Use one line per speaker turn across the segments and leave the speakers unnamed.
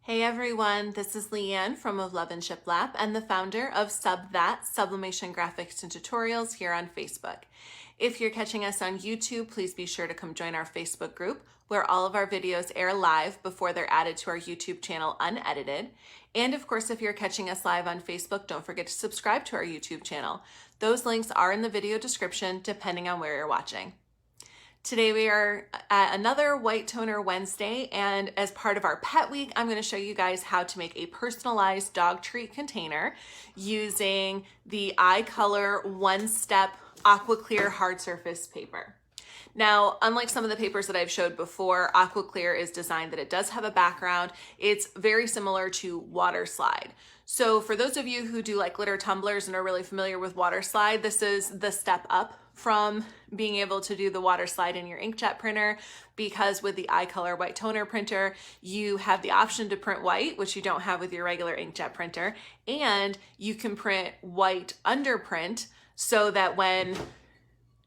Hey everyone, this is Leanne from Of Love and Shiplap and the founder of That Sublimation Graphics and Tutorials here on Facebook. If you're catching us on YouTube, please be sure to come join our Facebook group where all of our videos air live before they're added to our YouTube channel unedited. And of course, if you're catching us live on Facebook, don't forget to subscribe to our YouTube channel. Those links are in the video description depending on where you're watching. Today we are at another White Toner Wednesday, and as part of our Pet Week, I'm going to show you guys how to make a personalized dog treat container using the iColor one-step Aquaclear hard surface paper. Now, unlike some of the papers that I've showed before, Aquaclear is designed that it does have a background. It's very similar to water slide. So for those of you who do like glitter tumblers and are really familiar with water slide, this is the step up from being able to do the water slide in your inkjet printer, because with the iColor white toner printer, you have the option to print white, which you don't have with your regular inkjet printer, and you can print white underprint so that when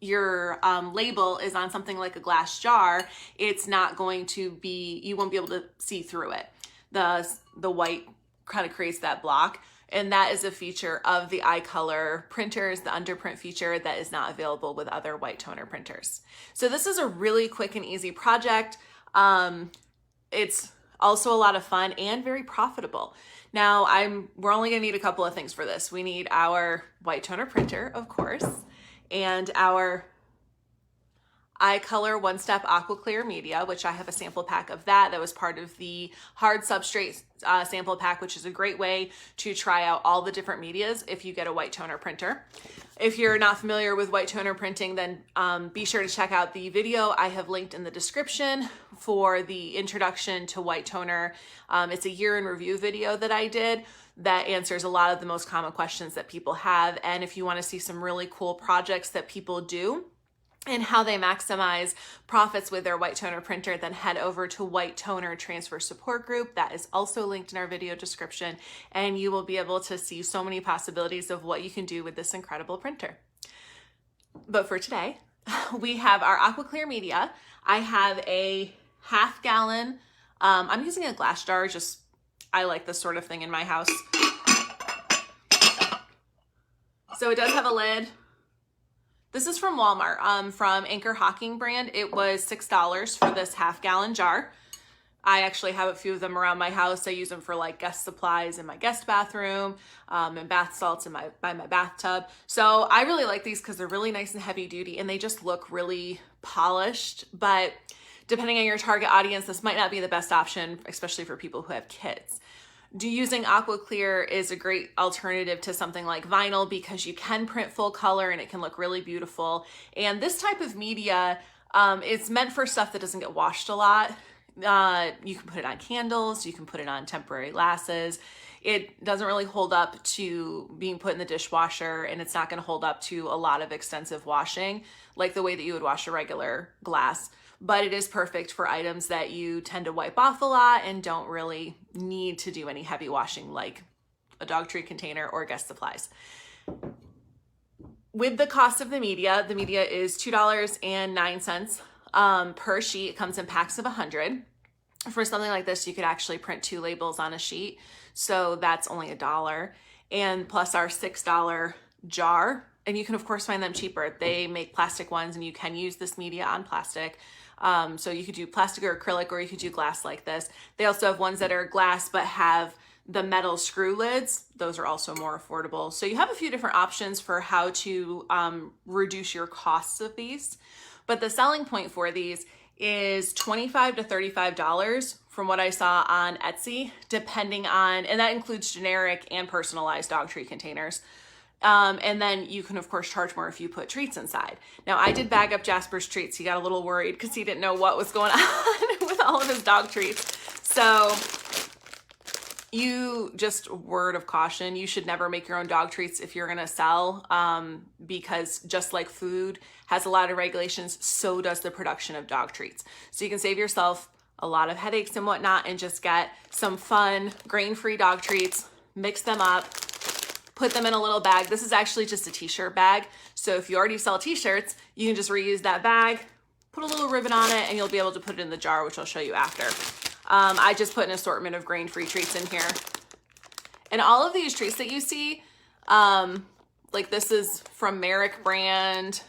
your label is on something like a glass jar, it's not going to be, you won't be able to see through it. The white kind of creates that block. And that is a feature of the iColor printers, the underprint feature that is not available with other white toner printers. So this is a really quick and easy project. It's also a lot of fun and very profitable. Now we're only gonna need a couple of things for this. We need our white toner printer, of course, and our iColor one-step Aquaclear media, which I have a sample pack of that was part of the hard substrate sample pack, which is a great way to try out all the different medias if you get a white toner printer. If you're not familiar with white toner printing, then be sure to check out the video I have linked in the description for the introduction to white toner. It's a year in review video that I did that answers a lot of the most common questions that people have. And if you want to see some really cool projects that people do and how they maximize profits with their white toner printer, then head over to White Toner Transfer Support Group. That is also linked in our video description, and you will be able to see so many possibilities of what you can do with this incredible printer. But for today, we have our Aquaclear media. I have a half gallon, I'm using a glass jar, just I like this sort of thing in my house. So it does have a lid. This is from Walmart, from Anchor Hawking brand. It was $6 for this half gallon jar. I actually have a few of them around my house. I use them for like guest supplies in my guest bathroom, and bath salts in by my bathtub. So I really like these because they're really nice and heavy duty and they just look really polished. But depending on your target audience, this might not be the best option, especially for people who have kids. Using Aquaclear is a great alternative to something like vinyl because you can print full color and it can look really beautiful. And this type of media, it's meant for stuff that doesn't get washed a lot. You can put it on candles, you can put it on temporary glasses. It doesn't really hold up to being put in the dishwasher, and it's not going to hold up to a lot of extensive washing like the way that you would wash a regular glass. But it is perfect for items that you tend to wipe off a lot and don't really need to do any heavy washing like a dog treat container or guest supplies. With the cost of the media is $2.09 per sheet. It comes in packs of 100. For something like this, you could actually print 2 labels on a sheet. So that's only $1. And plus our $6 jar. And you can of course find them cheaper. They make plastic ones and you can use this media on plastic. So you could do plastic or acrylic, or you could do glass like this. They also have ones that are glass but have the metal screw lids. Those are also more affordable. So you have a few different options for how to reduce your costs of these. But the selling point for these is $25 to $35 from what I saw on Etsy, depending on, and that includes generic and personalized dog treat containers. And then you can of course charge more if you put treats inside. Now I did bag up Jasper's treats. He got a little worried because he didn't know what was going on with all of his dog treats. So just word of caution, you should never make your own dog treats if you're going to sell, because just like food has a lot of regulations, so does the production of dog treats. So you can save yourself a lot of headaches and whatnot and just get some fun grain-free dog treats, mix them up, put them in a little bag. This is actually just a t-shirt bag. So if you already sell t-shirts, you can just reuse that bag, put a little ribbon on it, and you'll be able to put it in the jar, which I'll show you after. I just put an assortment of grain-free treats in here. And all of these treats that you see, like this is from Merrick brand,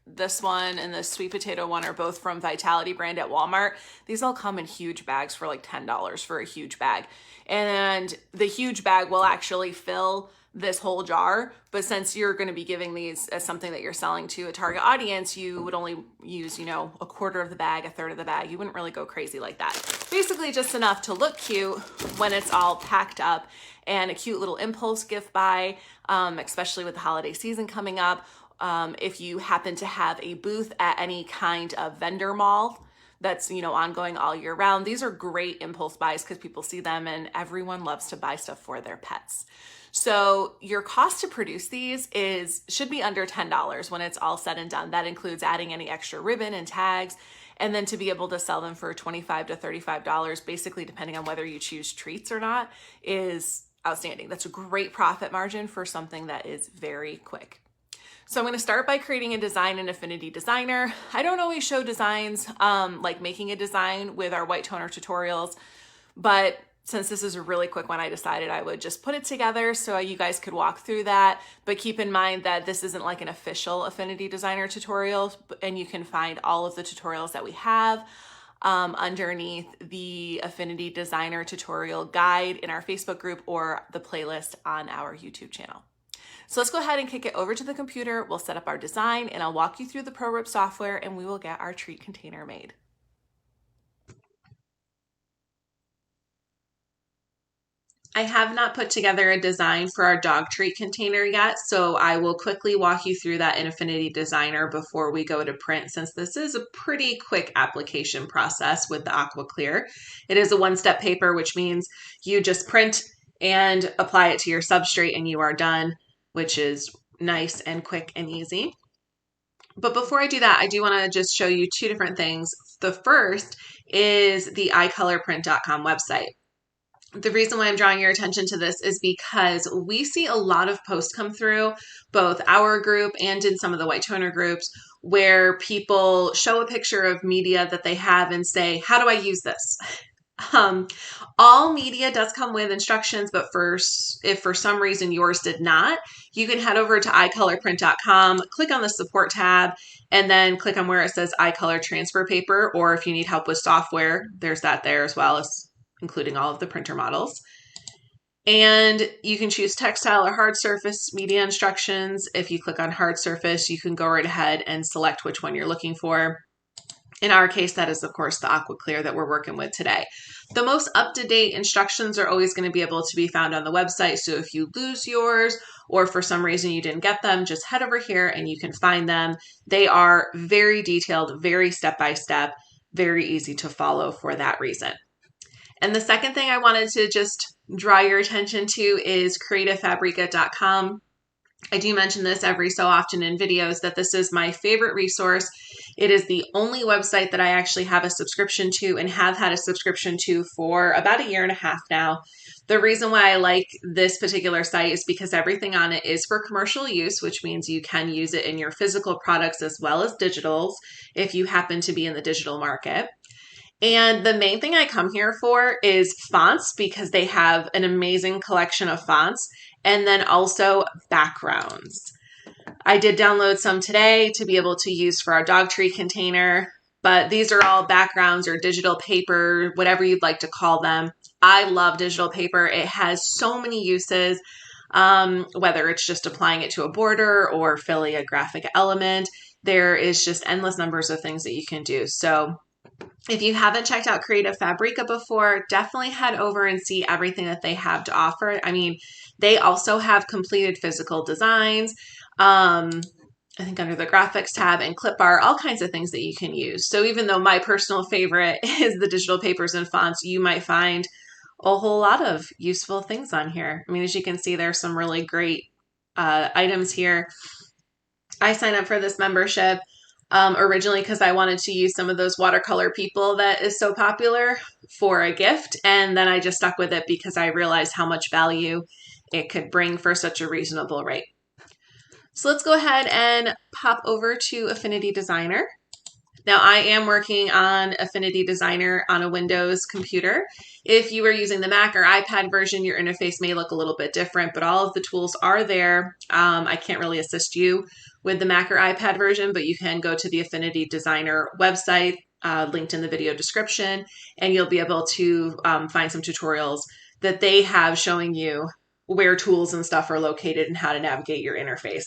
this one and the sweet potato one are both from Vitality brand at Walmart. These all come in huge bags for like $10 for a huge bag. And the huge bag will actually fill this whole jar, but since you're going to be giving these as something that you're selling to a target audience, you would only use, you know, a quarter of the bag, a third of the bag. You wouldn't really go crazy like that. Basically just enough to look cute when it's all packed up, and a cute little impulse gift buy, especially with the holiday season coming up. If you happen to have a booth at any kind of vendor mall that's, you know, ongoing all year round, these are great impulse buys because people see them and everyone loves to buy stuff for their pets. So your cost to produce these should be under $10 when it's all said and done. That includes adding any extra ribbon and tags, and then to be able to sell them for $25 to $35, basically depending on whether you choose treats or not, is outstanding. That's a great profit margin for something that is very quick. So I'm going to start by creating a design in Affinity Designer. I don't always show designs, like making a design with our white toner tutorials, but since this is a really quick one, I decided I would just put it together so you guys could walk through that. But keep in mind that this isn't like an official Affinity Designer tutorial, and you can find all of the tutorials that we have underneath the Affinity Designer tutorial guide in our Facebook group or the playlist on our YouTube channel. So let's go ahead and kick it over to the computer. We'll set up our design and I'll walk you through the ProRip software and we will get our treat container made. I have not put together a design for our dog treat container yet, so I will quickly walk you through that in Affinity Designer before we go to print, since this is a pretty quick application process with the Aquaclear. It is a one-step paper, which means you just print and apply it to your substrate and you are done, which is nice and quick and easy. But before I do that, I do want to just show you two different things. The first is the iColorprint.com website. The reason why I'm drawing your attention to this is because we see a lot of posts come through, both our group and in some of the white toner groups, where people show a picture of media that they have and say, how do I use this? All media does come with instructions, but if for some reason yours did not, you can head over to iColorprint.com, click on the support tab, and then click on where it says iColor transfer paper, or if you need help with software, there's that there as well, as including all of the printer models. And you can choose textile or hard surface media instructions. If you click on hard surface, you can go right ahead and select which one you're looking for. In our case, that is, of course, the Aquaclear that we're working with today. The most up-to-date instructions are always going to be able to be found on the website. So if you lose yours or for some reason you didn't get them, just head over here and you can find them. They are very detailed, very step-by-step, very easy to follow for that reason. And the second thing I wanted to just draw your attention to is creativefabrica.com. I do mention this every so often in videos that this is my favorite resource. It is the only website that I actually have a subscription to and have had a subscription to for about 1.5 years now. The reason why I like this particular site is because everything on it is for commercial use, which means you can use it in your physical products as well as digitals if you happen to be in the digital market. And the main thing I come here for is fonts, because they have an amazing collection of fonts, and then also backgrounds. I did download some today to be able to use for our dog treat container, but these are all backgrounds or digital paper, whatever you'd like to call them. I love digital paper. It has so many uses, whether it's just applying it to a border or filling a graphic element. There is just endless numbers of things that you can do. So if you haven't checked out Creative Fabrica before, definitely head over and see everything that they have to offer. I mean, they also have completed physical designs, I think under the graphics tab and clip art, all kinds of things that you can use. So even though my personal favorite is the digital papers and fonts, you might find a whole lot of useful things on here. I mean, as you can see, there's some really great items here. I signed up for this membership originally because I wanted to use some of those watercolor people that is so popular for a gift. And then I just stuck with it because I realized how much value it could bring for such a reasonable rate. So let's go ahead and pop over to Affinity Designer. Now I am working on Affinity Designer on a Windows computer. If you are using the Mac or iPad version, your interface may look a little bit different, but all of the tools are there. I can't really assist you with the Mac or iPad version, but you can go to the Affinity Designer website, linked in the video description, and you'll be able to find some tutorials that they have showing you where tools and stuff are located and how to navigate your interface.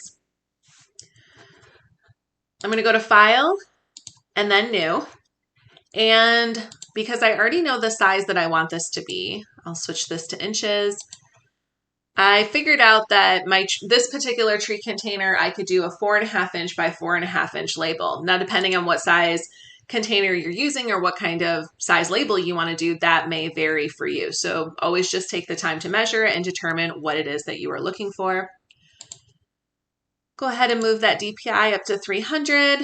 I'm going to go to File and then New. And because I already know the size that I want this to be, I'll switch this to inches. I figured out that this particular tree container, I could do a 4.5 inch by 4.5 inch label. Now, depending on what size container you're using or what kind of size label you want to do, that may vary for you. So always just take the time to measure and determine what it is that you are looking for. Go ahead and move that DPI up to 300.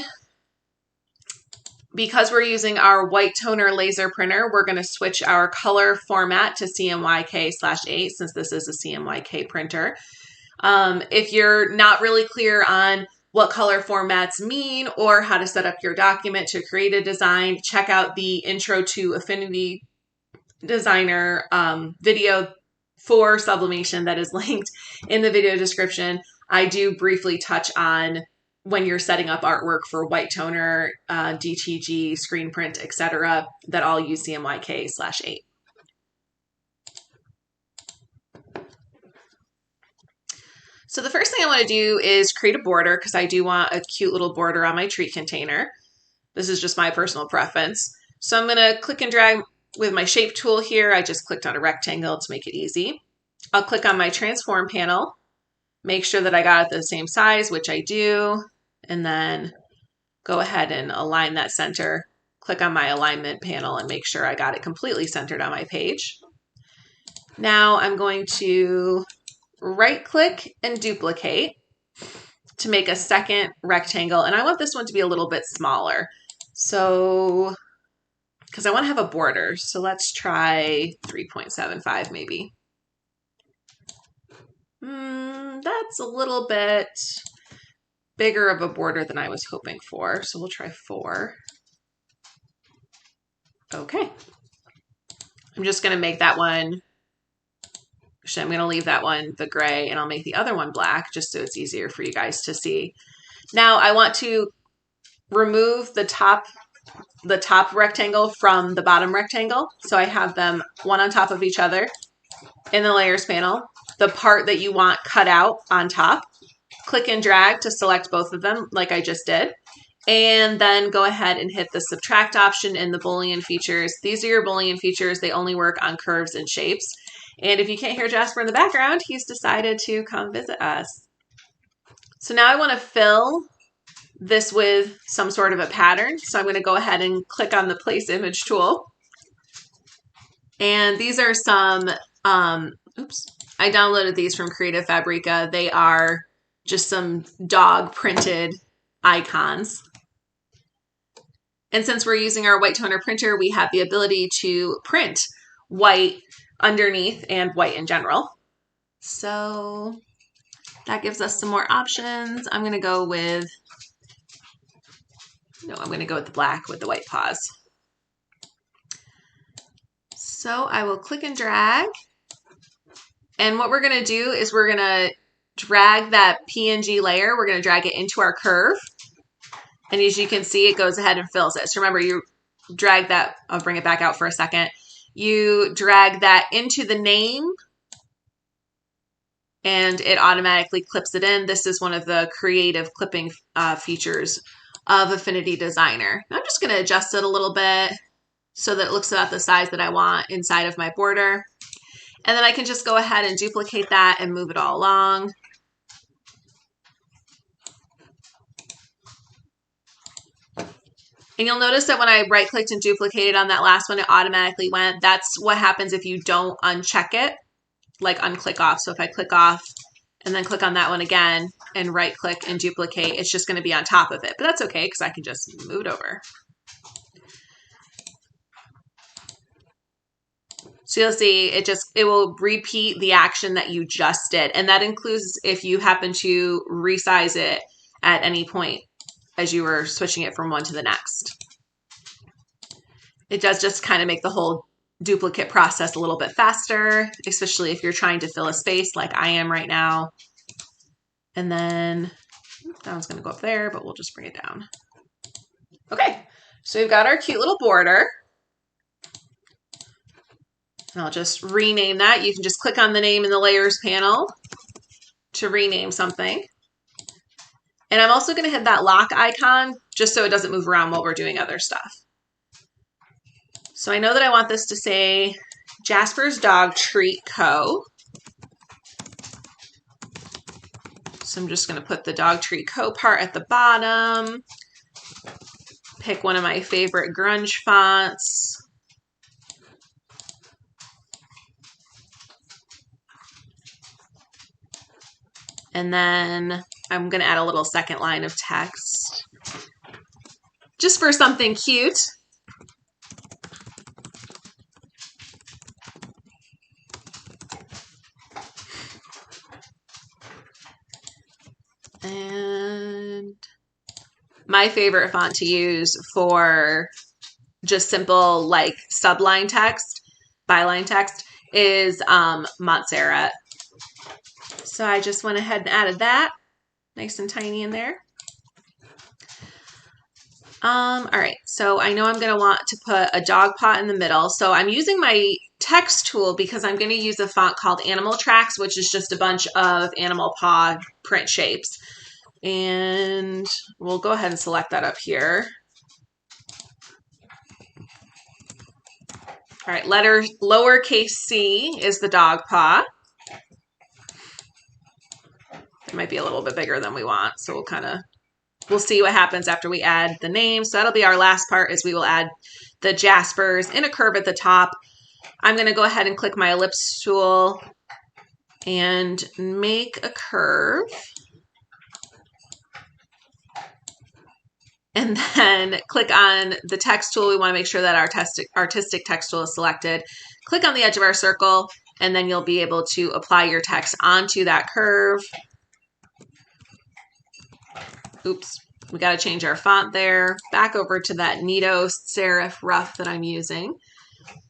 Because we're using our white toner laser printer, we're going to switch our color format to CMYK/8 since this is a CMYK printer. If you're not really clear on what color formats mean or how to set up your document to create a design, check out the Intro to Affinity Designer video for sublimation that is linked in the video description. I do briefly touch on when you're setting up artwork for white toner, DTG, screen print, etc., that all use CMYK/8. So the first thing I want to do is create a border because I do want a cute little border on my tree container. This is just my personal preference. So I'm going to click and drag with my shape tool here. I just clicked on a rectangle to make it easy. I'll click on my transform panel, make sure that I got it the same size, which I do, and then go ahead and align that center. Click on my alignment panel and make sure I got it completely centered on my page. Now I'm going to right click and duplicate to make a second rectangle. And I want this one to be a little bit smaller. So, because I want to have a border. So let's try 3.75 maybe. That's a little bit bigger of a border than I was hoping for. So we'll try 4. Okay. I'm just going to make that one, actually I'm going to leave that one the gray and I'll make the other one black just so it's easier for you guys to see. Now I want to remove the top rectangle from the bottom rectangle. So I have them one on top of each other in the layers panel. The part that you want cut out on top, click and drag to select both of them like I just did. And then go ahead and hit the subtract option in the Boolean features. These are your Boolean features. They only work on curves and shapes. And if you can't hear Jasper in the background, he's decided to come visit us. So now I want to fill this with some sort of a pattern. So I'm going to go ahead and click on the place image tool. And these are some, I downloaded these from Creative Fabrica. They are just some dog printed icons. And since we're using our white toner printer, we have the ability to print white underneath and white in general. So that gives us some more options. I'm going to go with the black with the white paws. So I will click and drag. And what we're going to do is we're going to drag that PNG layer. We're going to drag it into our curve. And as you can see, it goes ahead and fills it. So remember, you drag that, I'll bring it back out for a second. You drag that into the name and it automatically clips it in. This is one of the creative clipping features of Affinity Designer. I'm just going to adjust it a little bit so that it looks about the size that I want inside of my border. And then I can just go ahead and duplicate that and move it all along. And you'll notice that when I right clicked and duplicated on that last one, it automatically went. That's what happens if you don't uncheck it, like unclick off. So if I click off and then click on that one again and right click and duplicate, it's just going to be on top of it. But that's okay because I can just move it over. So you'll see it will repeat the action that you just did. And that includes if you happen to resize it at any point as you were switching it from one to the next. It does just kind of make the whole duplicate process a little bit faster, especially if you're trying to fill a space like I am right now. And then that one's going to go up there, but we'll just bring it down. Okay, so we've got our cute little border. And I'll just rename that. You can just click on the name in the layers panel to rename something. And I'm also going to hit that lock icon just so it doesn't move around while we're doing other stuff. So I know that I want this to say Jasper's Dog Treat Co. So I'm just going to put the Dog Treat Co. part at the bottom. Pick one of my favorite grunge fonts. And then I'm going to add a little second line of text just for something cute. And my favorite font to use for just simple like subline text, byline text is Montserrat. So I just went ahead and added that nice and tiny in there. All right, so I know I'm going to want to put a dog paw in the middle. So I'm using my text tool because I'm going to use a font called Animal Tracks, which is just a bunch of animal paw print shapes. And we'll go ahead and select that up here. All right, letter lowercase c is the dog paw. It might be a little bit bigger than we want, so we'll see what happens after we add the name. So that'll be our last part, is we will add the Jaspers in a curve at the top. I'm going to go ahead and click my ellipse tool and make a curve. And then click on the text tool. We want to make sure that our artistic text tool is selected. Click on the edge of our circle, and then you'll be able to apply your text onto that curve. Oops, we got to change our font there. Back over to that Nito serif rough that I'm using.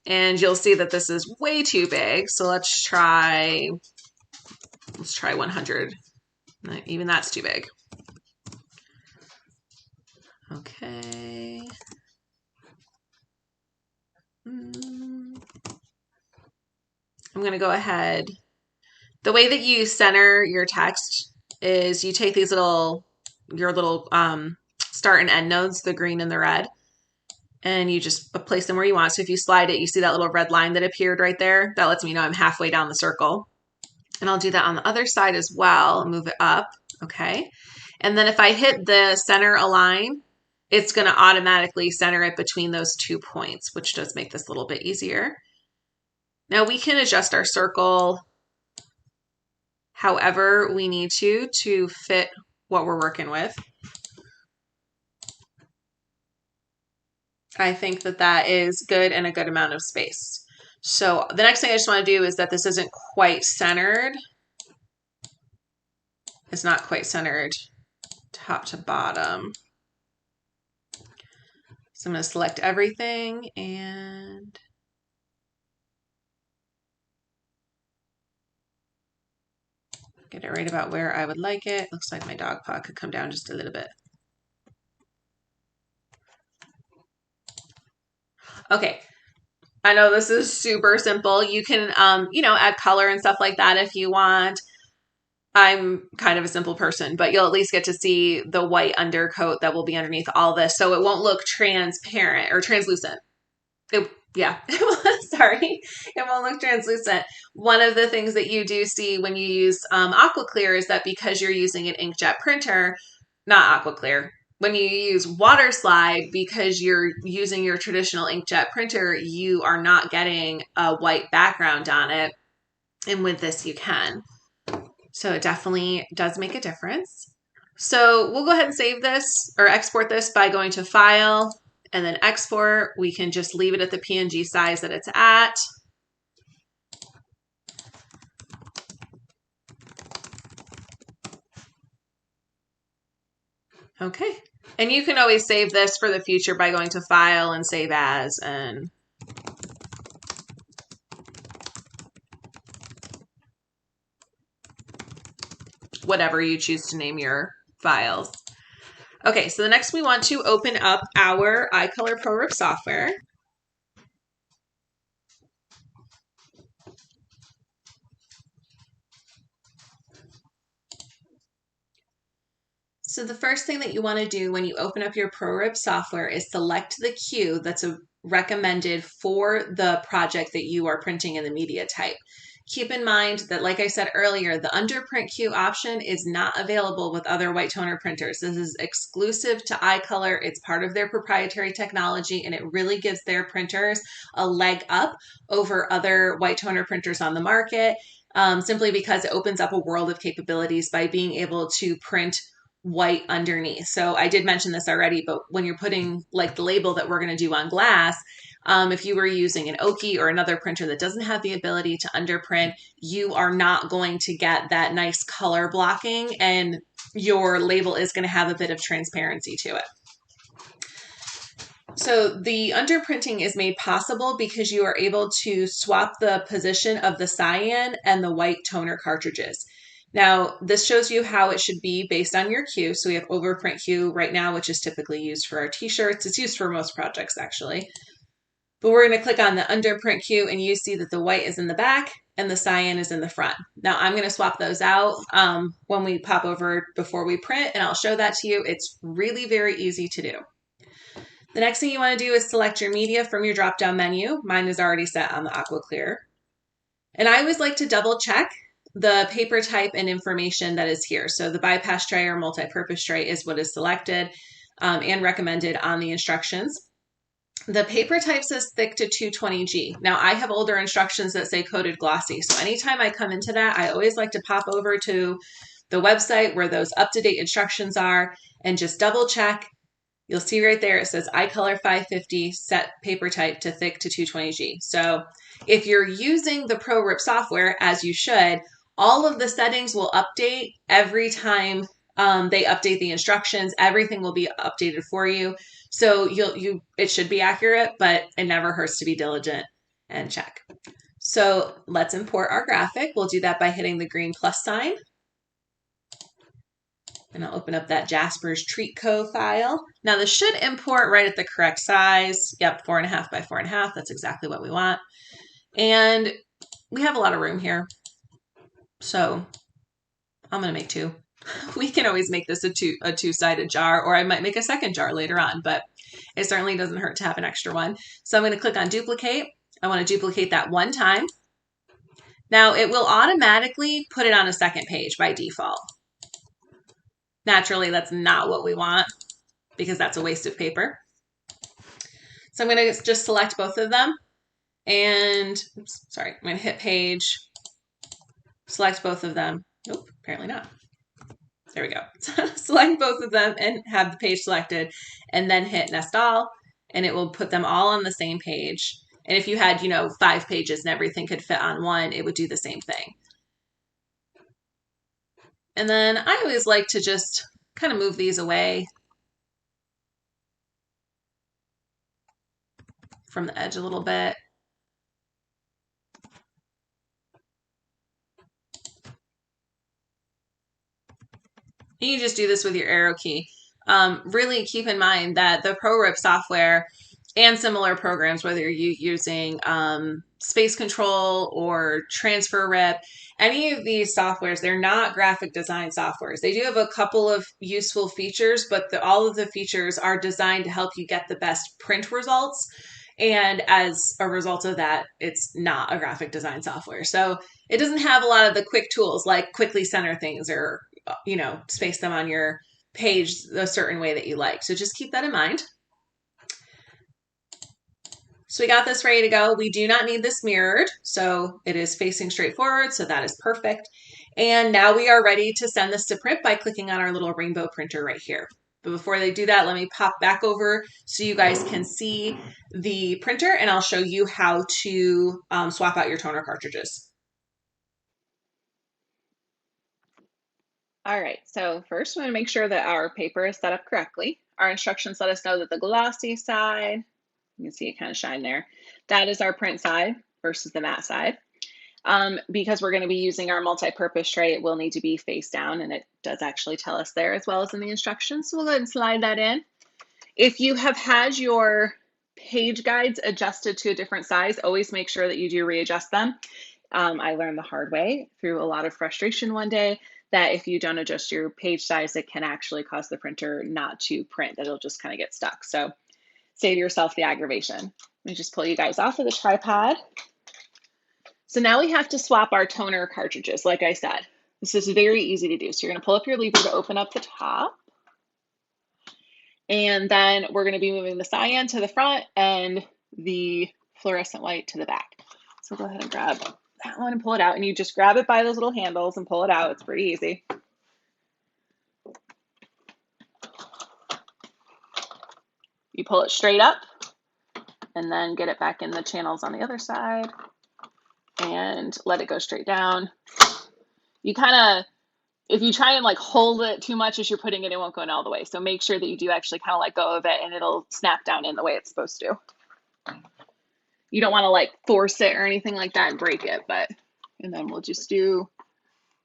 And you'll see that this is way too big. So let's try 100. Even that's too big. Okay. I'm going to go ahead. The way that you center your text is you take these your little start and end nodes, the green and the red, and you just place them where you want. So if you slide it, you see that little red line that appeared right there. That lets me know I'm halfway down the circle. And I'll do that on the other side as well. Move it up. Okay. And then if I hit the center align, it's going to automatically center it between those 2 points, which does make this a little bit easier. Now we can adjust our circle however we need to fit what we're working with. I think that that is good and a good amount of space. So the next thing I just want to do is that this isn't quite centered. It's not quite centered top to bottom. So I'm going to select everything and get it right about where I would like it. Looks like my dog paw could come down just a little bit. Okay. I know this is super simple. You can, add color and stuff like that if you want. I'm kind of a simple person, but you'll at least get to see the white undercoat that will be underneath all this. So it won't look transparent or translucent. Sorry, it won't look translucent. One of the things that you do see when you use Aquaclear is that because you're using an inkjet printer, not Aquaclear, when you use water slide, because you're using your traditional inkjet printer, you are not getting a white background on it. And with this, you can. So it definitely does make a difference. So we'll go ahead and save this or export this by going to File and then Export. We can just leave it at the PNG size that it's at. Okay, And you can always save this for the future by going to File and Save As and whatever you choose to name your files. Okay, so the next we want to open up our iColor ProRip software. So the first thing that you want to do when you open up your ProRip software is select the queue that's recommended for the project that you are printing in the media type. Keep in mind that, like I said earlier, the underprint queue option is not available with other white toner printers. This is exclusive to iColor. It's part of their proprietary technology, and it really gives their printers a leg up over other white toner printers on the market, simply because it opens up a world of capabilities by being able to print white underneath. So I did mention this already, but when you're putting like the label that we're going to do on glass, if you were using an Oki or another printer that doesn't have the ability to underprint, you are not going to get that nice color blocking, and your label is going to have a bit of transparency to it. So the underprinting is made possible because you are able to swap the position of the cyan and the white toner cartridges. Now, this shows you how it should be based on your queue. So we have overprint queue right now, which is typically used for our t-shirts. It's used for most projects, actually. But we're going to click on the underprint queue, and you see that the white is in the back and the cyan is in the front. Now, I'm going to swap those out when we pop over before we print, and I'll show that to you. It's really very easy to do. The next thing you want to do is select your media from your drop-down menu. Mine is already set on the Aquaclear. And I always like to double check the paper type and information that is here. So the bypass tray or multi-purpose tray is what is selected and recommended on the instructions. The paper type says thick to 220G. Now I have older instructions that say coated glossy. So anytime I come into that, I always like to pop over to the website where those up-to-date instructions are and just double check. You'll see right there, it says iColor 550, set paper type to thick to 220G. So if you're using the ProRip software, as you should, all of the settings will update every time they update the instructions. Everything will be updated for you. So it should be accurate, but it never hurts to be diligent and check. So let's import our graphic. We'll do that by hitting the green plus sign. And I'll open up that Jasper's Treat Co file. Now this should import right at the correct size. Yep, 4.5 by 4.5. That's exactly what we want. And we have a lot of room here. So I'm going to make 2. We can always make this a two-sided jar, or I might make a second jar later on, but it certainly doesn't hurt to have an extra one. So I'm going to click on duplicate. I want to duplicate that one time. Now it will automatically put it on a second page by default. Naturally, that's not what we want because that's a waste of paper. So I'm going to just select both of them and, I'm going to hit page, select both of them. Nope, apparently not. There we go. Select both of them and have the page selected, and then hit nest all, and it will put them all on the same page. And if you had, 5 pages and everything could fit on one, it would do the same thing. And then I always like to just kind of move these away from the edge a little bit. And you just do this with your arrow key. Really keep in mind that the ProRip software and similar programs, whether you're using Space Control or Transfer Rip, any of these softwares, they're not graphic design softwares. They do have a couple of useful features, but all of the features are designed to help you get the best print results. And as a result of that, it's not a graphic design software. So it doesn't have a lot of the quick tools like quickly center things or, space them on your page a certain way that you like. So just keep that in mind. So we got this ready to go. We do not need this mirrored, so it is facing straight forward, so that is perfect. And now we are ready to send this to print by clicking on our little rainbow printer right here. But before they do that, let me pop back over so you guys can see the printer, and I'll show you how to swap out your toner cartridges.
All right, so first we want to make sure that our paper is set up correctly.
Our instructions let us know that the glossy side, you can see it kind of shine there, that is our print side versus the matte side. Because we're going to be using our multi-purpose tray, it will need to be face down, and it does actually tell us there as well as in the instructions. So we'll go ahead and slide that in. If you have had your page guides adjusted to a different size, always make sure that you do readjust them. I learned the hard way through a lot of frustration one day that if you don't adjust your page size, it can actually cause the printer not to print, that it'll just kind of get stuck. So save yourself the aggravation. Let me just pull you guys off of the tripod. So now we have to swap our toner cartridges. Like I said, this is very easy to do. So you're going to pull up your lever to open up the top. And then we're going to be moving the cyan to the front and the fluorescent white to the back. So go ahead and grab that one and pull it out. And you just grab it by those little handles and pull it out. It's pretty easy. You pull it straight up and then get it back in the channels on the other side and let it go straight down. You kind of, if you try and like hold it too much as you're putting it, it won't go in all the way. So make sure that you do actually kind of let go of it and it'll snap down in the way it's supposed to. You don't want to like force it or anything like that and break it, but, and then we'll just do,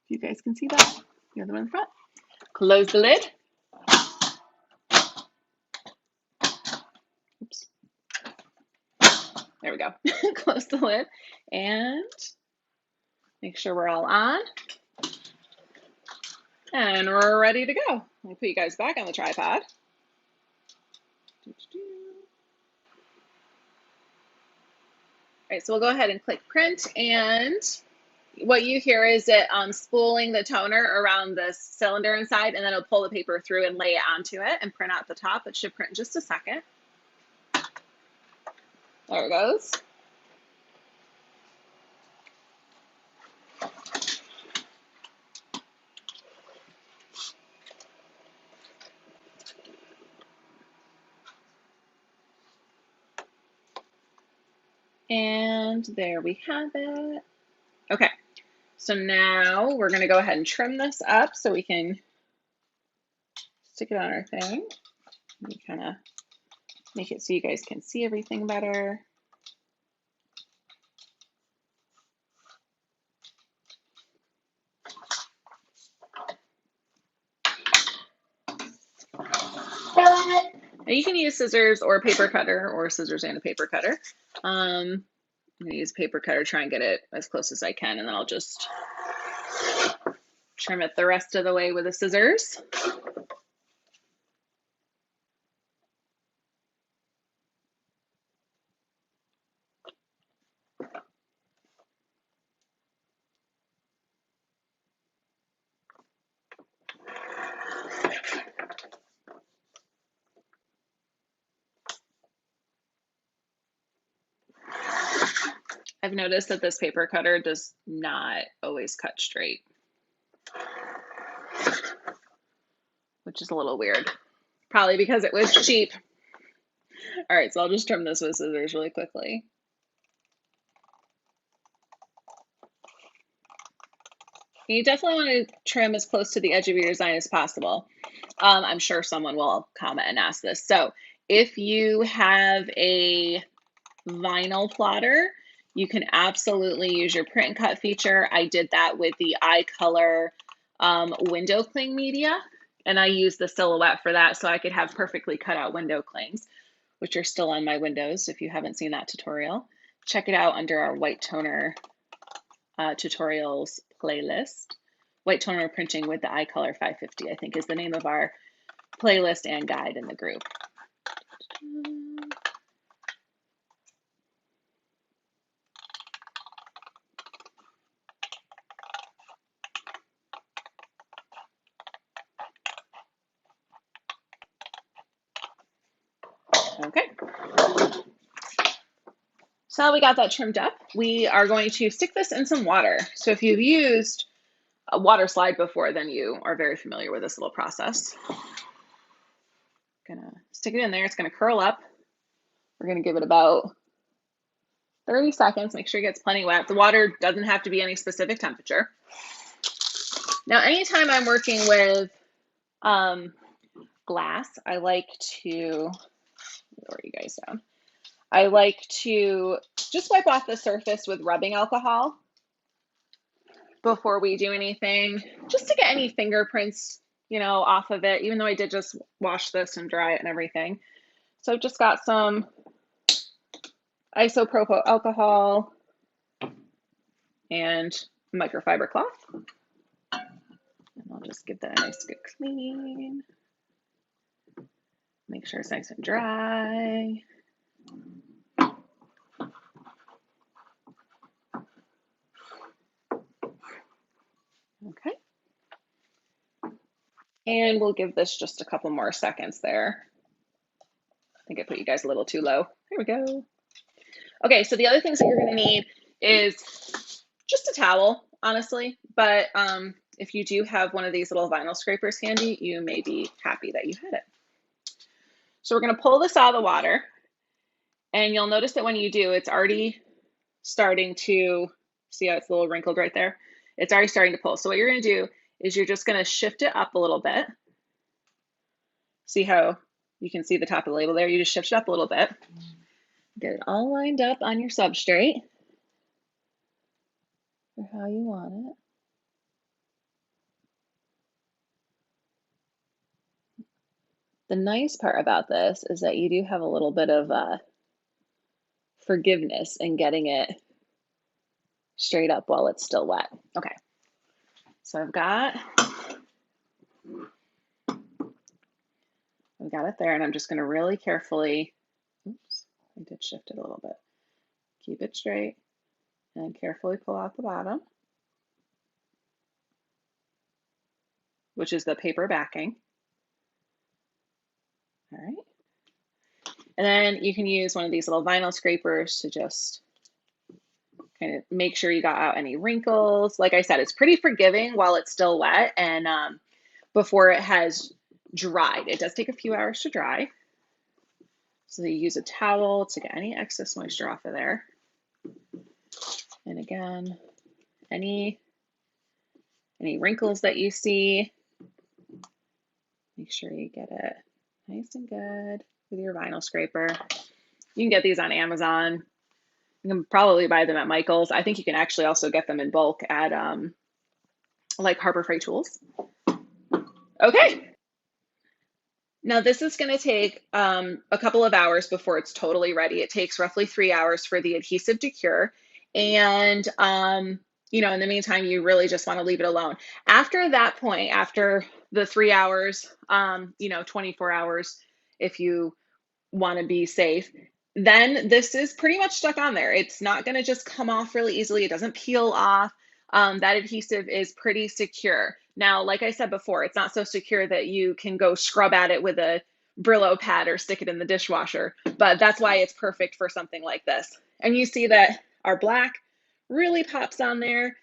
you guys can see that, the other one in the front. Close the lid. Oops. There we go. Close the lid and make sure we're all on. And we're ready to go. Let me put you guys back on the tripod. All right, so we'll go ahead and click print, and what you hear is it spooling the toner around the cylinder inside, and then it'll pull the paper through and lay it onto it and print out the top. It should print in just a second. There it goes. And there we have it. Okay, so now we're going to go ahead and trim this up so we can stick it on our thing. We kind of make it so you guys can see everything better. Now you can use scissors or a paper cutter, or scissors and a paper cutter. I'm going to use a paper cutter, try and get it as close as I can, and then I'll just trim it the rest of the way with the scissors. I've noticed that this paper cutter does not always cut straight, which is a little weird. Probably because it was cheap. All right, so I'll just trim this with scissors really quickly. You definitely want to trim as close to the edge of your design as possible. I'm sure someone will comment and ask this. So if you have a vinyl plotter, you can absolutely use your print and cut feature. I did that with the iColor window cling media, and I used the silhouette for that so I could have perfectly cut out window clings, which are still on my windows. If you haven't seen that tutorial, check it out under our white toner tutorials playlist. White toner printing with the iColor 550, I think, is the name of our playlist and guide in the group. Okay. So we got that trimmed up. We are going to stick this in some water. So if you've used a water slide before, then you are very familiar with this little process. Gonna stick it in there. It's gonna curl up. We're gonna give it about 30 seconds. Make sure it gets plenty wet. The water doesn't have to be any specific temperature. Now, anytime I'm working with glass, I like to lower you guys down. I like to just wipe off the surface with rubbing alcohol before we do anything, just to get any fingerprints, you know, off of it, even though I did just wash this and dry it and everything. So I've just got some isopropyl alcohol and microfiber cloth. And I'll just give that a nice good clean. Make sure it's nice and dry. Okay. And we'll give this just a couple more seconds there. I think I put you guys a little too low. There we go. Okay, so the other things that you're going to need is just a towel, honestly. But if you do have one of these little vinyl scrapers handy, you may be happy that you had it. So we're going to pull this out of the water. And you'll notice that when you do, it's already starting to, see how it's a little wrinkled right there? It's already starting to pull. So what you're going to do is you're just going to shift it up a little bit. See how you can see the top of the label there? You just shift it up a little bit. Get it all lined up on your substrate for how you want it. The nice part about this is that you do have a little bit of forgiveness in getting it straight up while it's still wet. Okay, so I've got it there, and I'm just going to really carefully, oops, I did shift it a little bit. Keep it straight and carefully pull out the bottom, which is the paper backing. All right. And then you can use one of these little vinyl scrapers to just kind of make sure you got out any wrinkles. Like I said, it's pretty forgiving while it's still wet and before it has dried. It does take a few hours to dry. So you use a towel to get any excess moisture off of there. And again, any wrinkles that you see, make sure you get it nice and good with your vinyl scraper. You can get these on Amazon. You can probably buy them at Michael's. I think you can actually also get them in bulk at like Harbor Freight Tools. Okay. Now this is going to take a couple of hours before it's totally ready. It takes roughly 3 hours for the adhesive to cure. And, you know, in the meantime, you really just want to leave it alone. After that point, after the 3 hours, you know, 24 hours, if you want to be safe, then this is pretty much stuck on there. It's not going to just come off really easily. It doesn't peel off. That adhesive is pretty secure. Now, like I said before, it's not so secure that you can go scrub at it with a Brillo pad or stick it in the dishwasher, but that's why it's perfect for something like this. And you see that our black really pops on there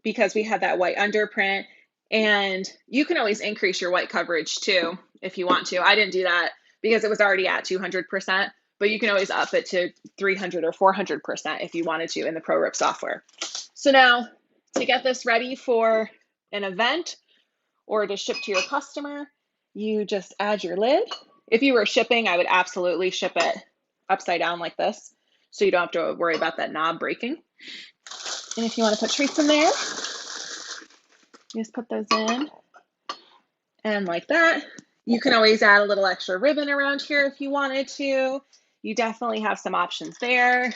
because we have that white underprint. And you can always increase your white coverage too if you want to. I didn't do that because it was already at 200%, but you can always up it to 300 or 400% if you wanted to in the ProRip software. So now to get this ready for an event or to ship to your customer, you just add your lid. If you were shipping, I would absolutely ship it upside down like this, so you don't have to worry about that knob breaking. And if you want to put treats in there, you just put those in. And like that, you can always add a little extra ribbon around here if you wanted to. You definitely have some options there. Let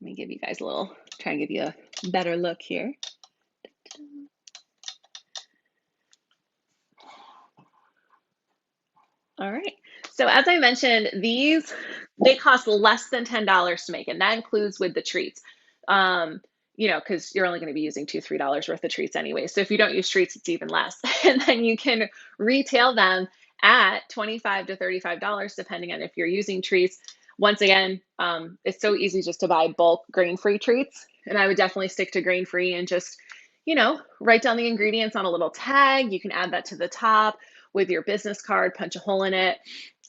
me give you guys a little, try and give you a better look here. All right. So as I mentioned, these, they cost less than $10 to make, and that includes with the treats. You know, because you're only going to be using $2, $3 worth of treats anyway. So if you don't use treats, it's even less. And then you can retail them at $25 to $35, depending on if you're using treats. Once again, it's so easy just to buy bulk grain-free treats. And I would definitely stick to grain-free and just, you know, write down the ingredients on a little tag. You can add that to the top with your business card, punch a hole in it.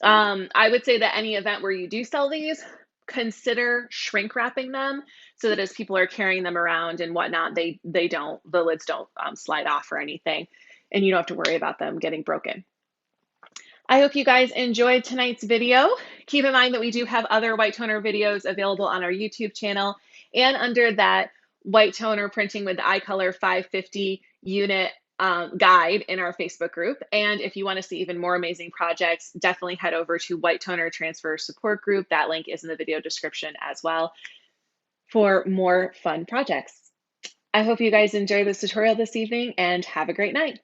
I would say that any event where you do sell these, consider shrink wrapping them so that as people are carrying them around and whatnot, the lids don't slide off or anything. and you don't have to worry about them getting broken. I hope you guys enjoyed tonight's video. Keep in mind that we do have other white toner videos available on our YouTube channel and under that white toner printing with the iColor 550 unit guide in our Facebook group. And if you want to see even more amazing projects, definitely head over to White Toner Transfer Support Group. That link is in the video description as well for more fun projects. I hope you guys enjoy this tutorial this evening and have a great night.